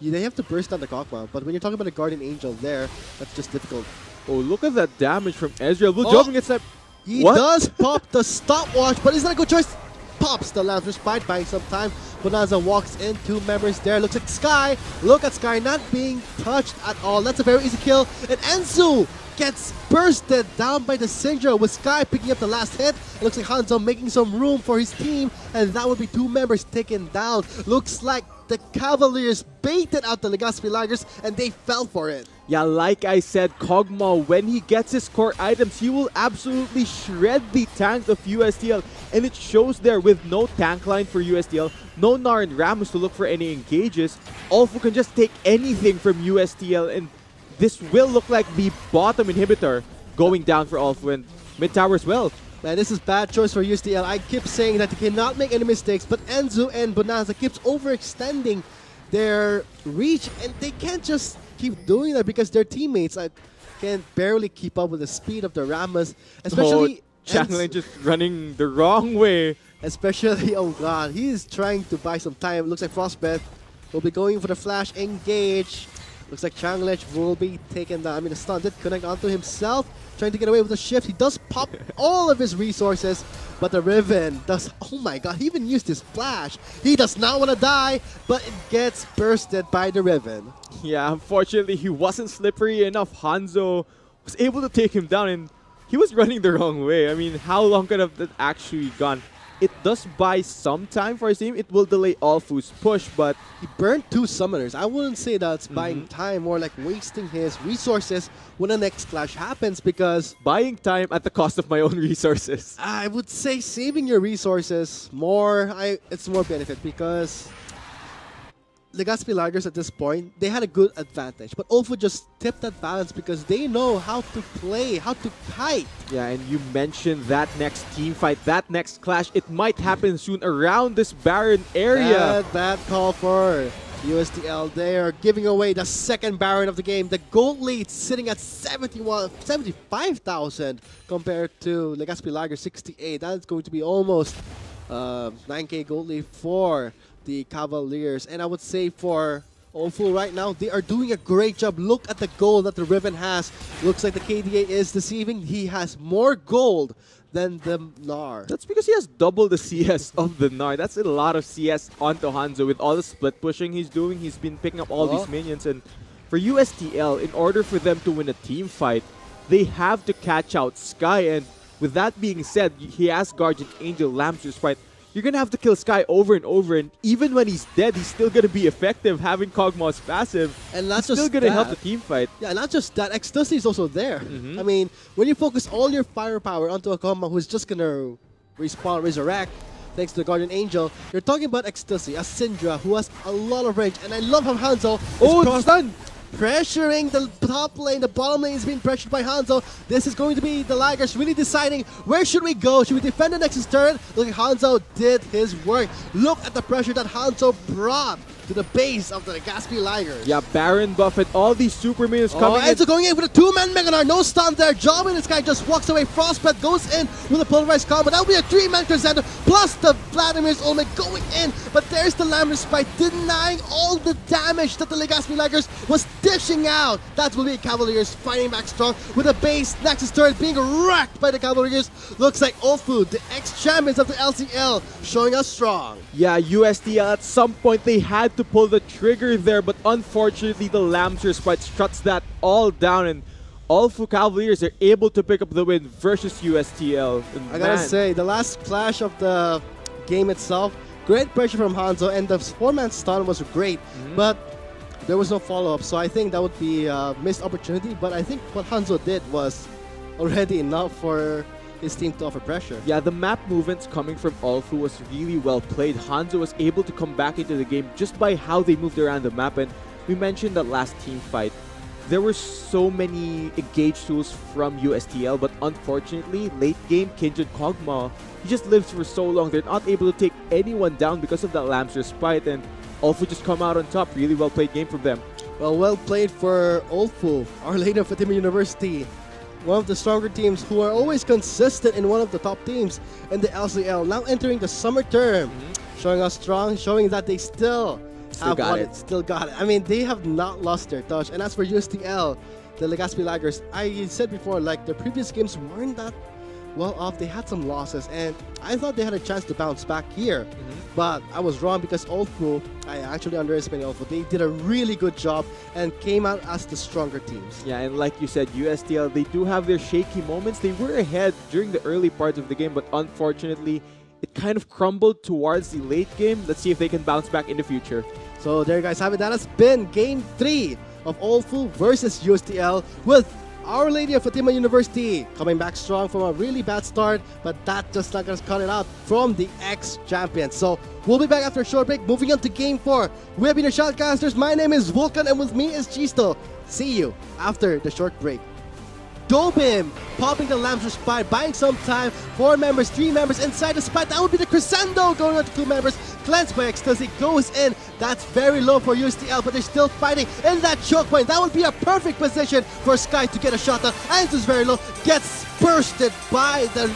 D: they have to burst down the Kog'Maw, but when you're talking about a Guardian Angel there, that's just difficult.
E: Oh, look at that damage from Ezreal. Blue jumping at
D: He does pop the stopwatch, but it's not a good choice. Pops the Lance Respite, buying some time. Bonanza walks in, 2 members there. Looks like Sky. Look at Sky not being touched at all. That's a very easy kill. And Enzu gets bursted down by the Syndra with Sky picking up the last hit. It looks like Hanzo making some room for his team, and that would be 2 members taken down. Looks like the Cavaliers baited out the Legazpi Ligers, and they fell for it.
E: Yeah, like I said, Kog'Maw, when he gets his core items, he will absolutely shred the tank of USTL. And it shows there with no tank line for USTL, no Gnar and Rammus to look for any engages. OLFU can just take anything from USTL, and this will look like the bottom inhibitor going down for OLFU and mid tower as well.
D: Man, this is bad choice for USTL. I keep saying that they cannot make any mistakes, but Enzu and Bonanza keeps overextending their reach, and they can't just keep doing that because their teammates can barely keep up with the speed of the Rammus, especially
E: Channeling just running the wrong way.
D: Especially, oh god, he's trying to buy some time. Looks like Frostbreath will be going for the flash engage. Looks like Changlech will be taken down. I mean, the stun did connect onto himself, trying to get away with the shift. He does pop all of his resources, but the Riven does, oh my god, he even used his flash. He does not want to die, but it gets bursted by the Riven.
E: Yeah, unfortunately, he wasn't slippery enough. Hanzo was able to take him down, and he was running the wrong way. I mean, how long could have that actually gone? It does buy some time for his team. It will delay OLFU's push, but
D: he burned 2 summoners. I wouldn't say that's buying time, more like wasting his resources when the next clash happens, because
E: buying time at the cost of my own resources.
D: I would say saving your resources more, it's more benefit, because Legazpi Ligers at this point, they had a good advantage, but OLFU just tipped that balance because they know how to play, how to kite.
E: Yeah, and you mentioned that next team fight, that next clash, it might happen soon around this Baron area.
D: Bad call for USTL. They are giving away the second Baron of the game. The gold lead sitting at 75,000 compared to Legazpi Ligers 68. That's going to be almost 9k gold lead for the Cavaliers. And I would say for OLFU right now, they are doing a great job. Look at the gold that the Riven has. Looks like the KDA is deceiving. He has more gold than the Gnar.
E: That's because he has double the CS of the Gnar. That's a lot of CS onto Hanzo. With all the split pushing he's doing, he's been picking up all these minions. And for USTL, in order for them to win a team fight, they have to catch out Sky. And with that being said, he has Guardian Angel, Lamps Respite. You're going to have to kill Sky over and over, and even when he's dead, he's still going to be effective having Kog'Maw's passive.
D: And that's
E: still going to help the team fight.
D: Yeah, not just that, Ecstasy is also there. I mean, when you focus all your firepower onto a Kog'Maw who's just going to respawn, resurrect, thanks to the Guardian Angel, you're talking about Ecstasy, a Syndra who has a lot of range. And I love how Hanzo is
E: done!
D: Pressuring the top lane, the bottom lane is being pressured by Hanzo. This is going to be the Ligers really deciding where should we go. Should we defend the Nexus turret? Look, Hanzo did his work. Look at the pressure that Hanzo brought to the base of the Legazpi Ligers.
E: Yeah, Baron buff and all these super minions coming in.
D: Enzo going in with a 2-man Mega Gnar, no stun there. Jobbing, this guy just walks away. Frostbite goes in with a polarized combo. That will be a 3-man Crescendo, plus the Vladimir's ultimate going in. But there's the Lamb Respite denying all the damage that the Legazpi Ligers was dishing out. That will be Cavaliers fighting back strong with a base Nexus turret being wrecked by the Cavaliers. Looks like OLFU, the ex-champions of the LCL, showing us strong.
E: Yeah, USTL at some point they had to pull the trigger there, but unfortunately the Lamb's Respite shuts that all down, and OLFU Cavaliers are able to pick up the win versus USTL. And
D: I gotta say, the last clash of the game itself, great pressure from Hanzo, and the 4-man stun was great, but there was no follow-up, so I think that would be a missed opportunity. But I think what Hanzo did was already enough for his team to offer pressure.
E: Yeah, the map movements coming from OLFU was really well played. Hanzo was able to come back into the game just by how they moved around the map, and we mentioned that last team fight. There were so many engage tools from USTL, but unfortunately, late game, Kindred Kog'Maw, he just lives for so long. They're not able to take anyone down because of that Lamb's Respite, and OLFU just come out on top. Really well played game from them.
D: Well played for OLFU, Our Lady of Fatima University. One of the stronger teams who are always consistent in one of the top teams in the LCL. Now entering the summer term, showing us strong, showing that they still got it. I mean, they have not lost their touch. And as for USTL, the Legazpi Laggers, I said before, like, their previous games weren't that well off. They had some losses, and I thought they had a chance to bounce back here. But I was wrong because OLFU, I actually underestimated OLFU. They did a really good job and came out as the stronger teams.
E: Yeah, and like you said, USTL, they do have their shaky moments. They were ahead during the early parts of the game, but unfortunately, it kind of crumbled towards the late game. Let's see if they can bounce back in the future.
D: So there you guys have it. That has been Game 3 of OLFU versus USTL, with Our Lady of Fatima University coming back strong from a really bad start, but that just not going to cut it out from the ex-champions. So we'll be back after a short break. Moving on to Game 4. We have been your shoutcasters. My name is Vulcan, and with me is Chisto. See you after the short break. Dobim popping the Lamb's Spite, buying some time. 4 members, 3 members inside the spite. That would be the crescendo going on to 2 members. Cleansed by Ecstasy goes in. That's very low for USTL, but they're still fighting in that choke point. That would be a perfect position for Sky to get a shot on. Anzu's very low, gets bursted by the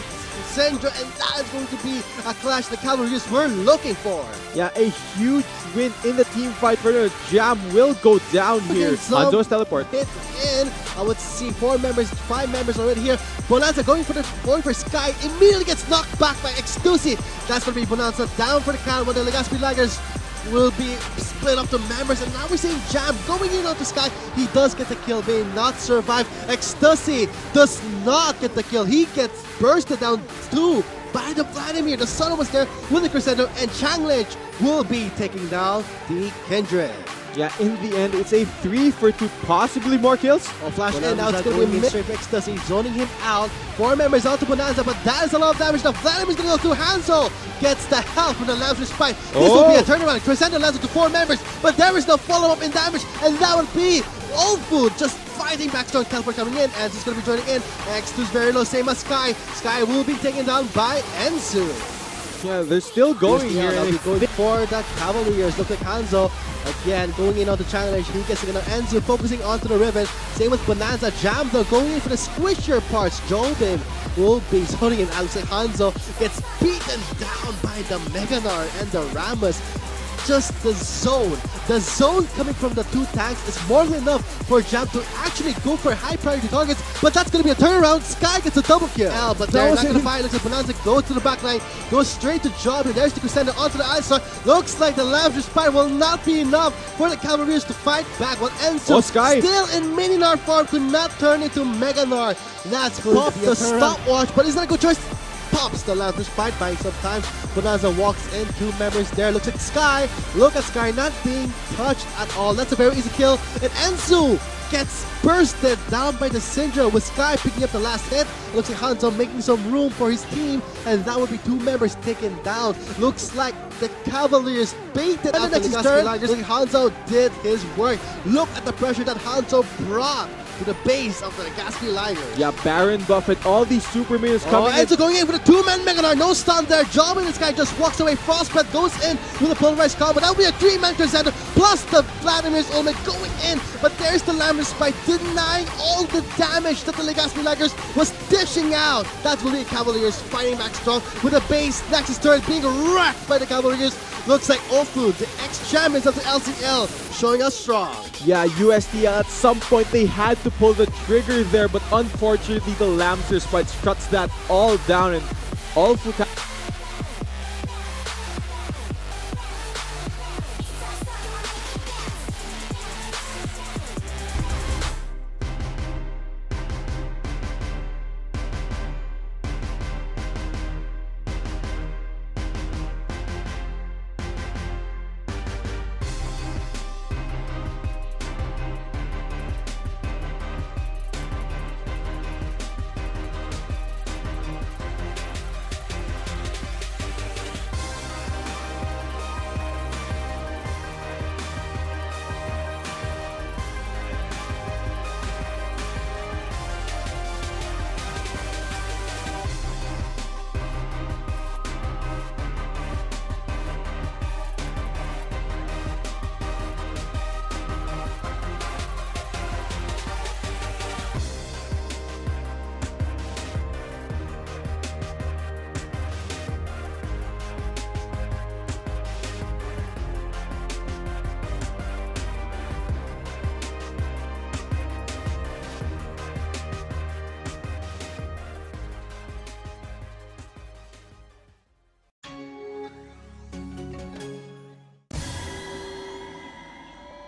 D: Sendra, and that is going to be a clash the Cavalries were looking for.
E: Yeah, a huge win in the team fight for the Jam will go down here. Hanzo's teleport.
D: Hit in. I would see 4 members, 5 members already here. Bonanza going for Sky, immediately gets knocked back by Extusi. That's going to be Bonanza down for the count, while the Legazpi Laggers will be split up to members, and now we're seeing Jam going in onto Sky. He does get the kill, may not survive. Ecstasy does not get the kill. He gets bursted down too by the Vladimir. The Sun was there with the Crescendo, and Changlich will be taking down the Kindred.
E: Yeah, in the end, it's a 3 for 2, possibly more kills.
D: Oh, flash in, now it's going to be straight Ecstasy, zoning him out. 4 members out to Bonanza, but that is a lot of damage. Now Vladimir's going to go to Hanzo. Gets the help from the Lamb's Respite. This will be a turnaround. Crescendo lands it to 4 members, but there is no follow-up in damage, and that would be OLFU just fighting back. Strong teleport coming in, and he's going to be joining in. X2's very low, same as Sky. Sky will be taken down by Ensu.
E: Yeah, they're still going here.
D: They'll be going for the Cavaliers. Look like Hanzo again going in on the challenge. He gets it on Enzu, focusing onto the ribbon. Same with Bonanza. Jam though going in for the squisher parts. Jobim will be zoning in. Looks like Hanzo gets beaten down by the Meganar and the Ramus. Just the zone coming from the 2 tanks is more than enough for Jam to actually go for high priority targets, but that's going to be a turnaround. Sky gets a double kill. But they're not going to fight. Looks like Bonanza goes to the back line, goes straight to Job, and there's the Crescendo onto the Alistar. Looks like the Lamb's Respite will not be enough for the Cavaliers to fight back, while Enzo still in Mini-Nar form could not turn into Mega-Nar. That's going to be the stopwatch, but he's not a good choice. Pops the Lamb's Respite, buying some time. Bonanza walks in, 2 members there. Looks like Sky. Look at Sky not being touched at all. That's a very easy kill. And Enzu gets bursted down by the Syndra, with Sky picking up the last hit. Looks like Hanzo making some room for his team, and that would be 2 members taken down. Looks like the Cavaliers baited out the next turn. Looks like Hanzo did his work. Look at the pressure that Hanzo brought to the base of the Legazpi Laggers.
E: Yeah, Baron Buffett, all these super minions coming in.
D: Enzo going in with a 2-man Meganar, no stun there. Job in this guy just walks away. Frostbreath goes in with a polarized combo. That will be a 3-man Crescendo, plus the Vladimir's ultimate going in. But there's the Lamb's Spike denying all the damage that the Legazpi Laggers was dishing out. That's really Cavaliers fighting back strong with a base Nexus turret being wrecked by the Cavaliers. Looks like OLFU, the ex-champions of the LCL, showing us strong.
E: Yeah, USTL at some point they had to pull the trigger there, but unfortunately the Lamb's Respite shuts that all down, and OLFU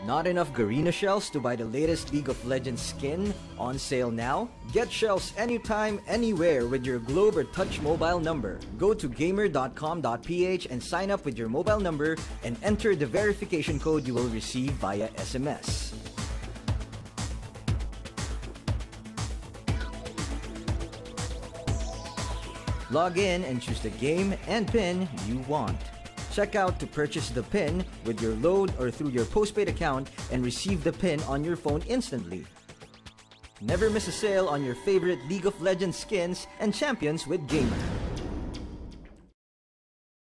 F: Not enough Garena shells to buy the latest League of Legends skin? On sale now? Get shells anytime, anywhere with your Globe or Touch mobile number. Go to gamer.com.ph and sign up with your mobile number and enter the verification code you will receive via SMS. Log in and choose the game and pin you want. Check out to purchase the pin with your load or through your postpaid account and receive the pin on your phone instantly. Never miss a sale on your favorite League of Legends skins and champions with Gamer.